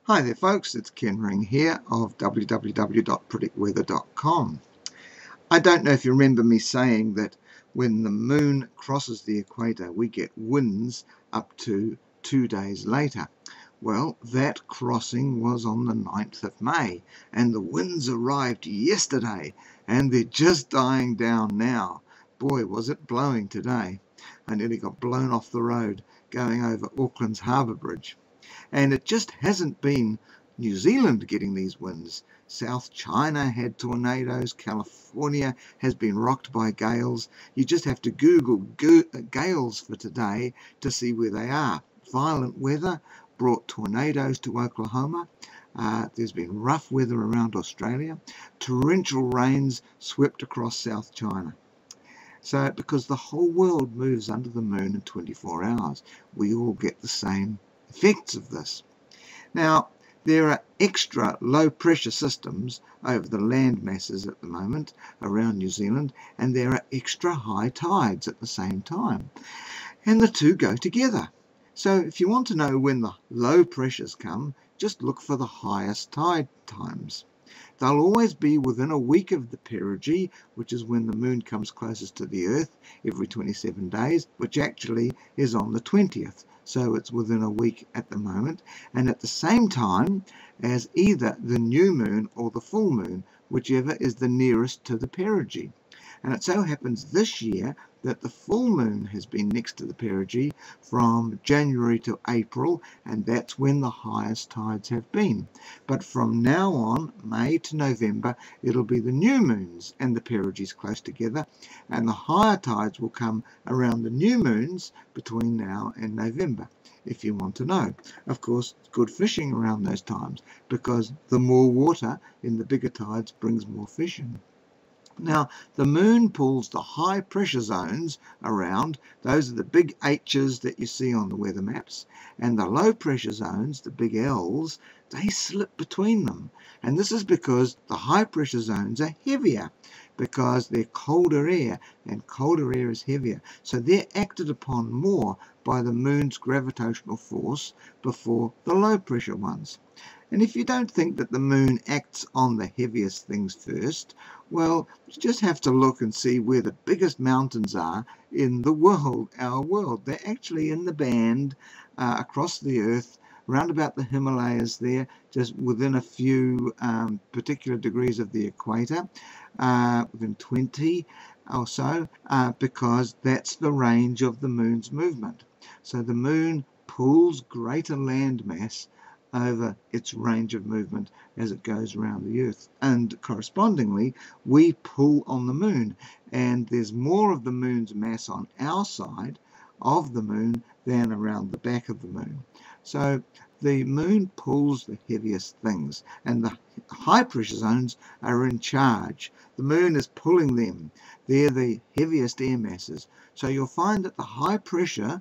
Hi there folks, it's Ken Ring here of www.predictweather.com. I don't know if you remember me saying that when the moon crosses the equator we get winds up to 2 days later. Well, that crossing was on the 9th of May and the winds arrived yesterday and they're just dying down now. Boy, was it blowing today. I nearly got blown off the road going over Auckland's Harbour Bridge. And it just hasn't been New Zealand getting these winds. South China had tornadoes. California has been rocked by gales. You just have to Google gales for today to see where they are. Violent weather brought tornadoes to Oklahoma. There's been rough weather around Australia. Torrential rains swept across South China. So because the whole world moves under the moon in 24 hours, we all get the same effects of this. Now, there are extra low pressure systems over the land masses at the moment around New Zealand, and there are extra high tides at the same time. And the two go together. So if you want to know when the low pressures come, just look for the highest tide times. They'll always be within a week of the perigee, which is when the moon comes closest to the Earth every 27 days, which actually is on the 20th. So it's within a week at the moment, and at the same time as either the new moon or the full moon, whichever is the nearest to the perigee. And it so happens this year that the full moon has been next to the perigee from January to April, and that's when the highest tides have been. But from now on, May to November, it'll be the new moons and the perigees close together, and the higher tides will come around the new moons between now and November, if you want to know. Of course, good fishing around those times, because the more water in the bigger tides brings more fish in. Now, the moon pulls the high pressure zones around. Those are the big H's that you see on the weather maps. And the low pressure zones, the big L's, they slip between them. And this is because the high pressure zones are heavier, because they're colder air, and colder air is heavier. So they're acted upon more by the moon's gravitational force before the low pressure ones. And if you don't think that the moon acts on the heaviest things first, well, you just have to look and see where the biggest mountains are in the world, our world. They're actually in the band across the Earth, around about the Himalayas there, just within a few particular degrees of the equator, within 20 or so, because that's the range of the moon's movement. So the moon pulls greater land mass over its range of movement as it goes around the Earth, and correspondingly we pull on the moon, and there's more of the moon's mass on our side of the moon than around the back of the moon. So the moon pulls the heaviest things, and the high pressure zones are in charge. The moon is pulling them. They're the heaviest air masses. So you'll find that the high pressure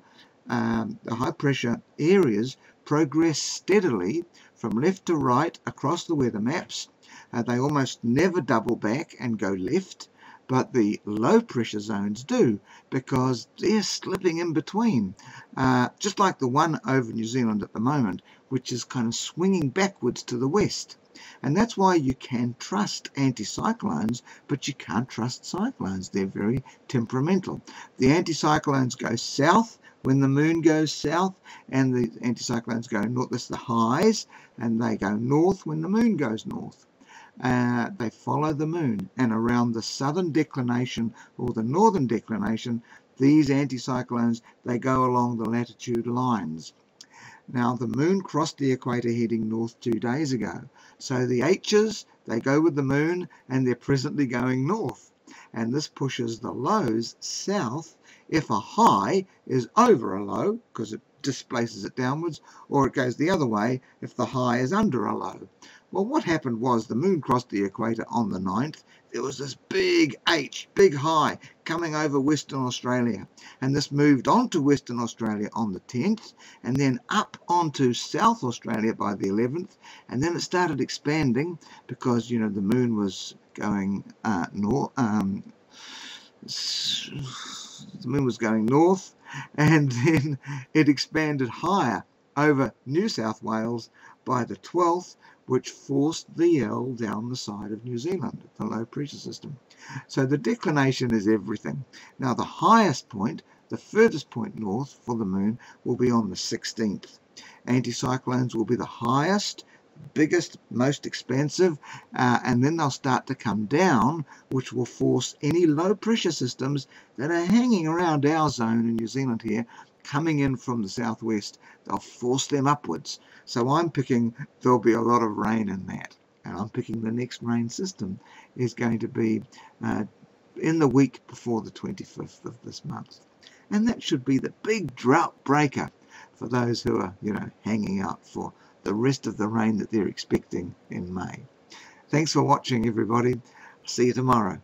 areas progress steadily from left to right across the weather maps. They almost never double back and go left, but the low pressure zones do, because they're slipping in between, just like the one over New Zealand at the moment, which is kind of swinging backwards to the west. And that's why you can trust anticyclones, but you can't trust cyclones. They're very temperamental. The anticyclones go south when the moon goes south, and the anticyclones go north. That's the highs, and they go north when the moon goes north. They follow the moon, and around the southern declination or the northern declination, these anticyclones, they go along the latitude lines. Now, the moon crossed the equator heading north 2 days ago. So the H's, they go with the moon, and they're presently going north. And this pushes the lows south if a high is over a low, because it displaces it downwards, or it goes the other way if the high is under a low. Well, what happened was the moon crossed the equator on the 9th. There was this big H, big high, coming over Western Australia. And this moved on to Western Australia on the 10th, and then up onto South Australia by the 11th. And then it started expanding because, you know, the moon was going north. The moon was going north, and then it expanded higher over New South Wales by the 12th, which forced the L down the side of New Zealand, the low pressure system. So the declination is everything. Now the highest point, the furthest point north for the moon, will be on the 16th. Anticyclones will be the highest, biggest, most expensive, and then they'll start to come down, which will force any low pressure systems that are hanging around our zone in New Zealand here, coming in from the southwest. They'll force them upwards. So I'm picking there'll be a lot of rain in that, and I'm picking the next rain system is going to be in the week before the 25th of this month, and that should be the big drought breaker for those who are, hanging out for the rest of the rain that they're expecting in May. Thanks for watching, everybody. See you tomorrow.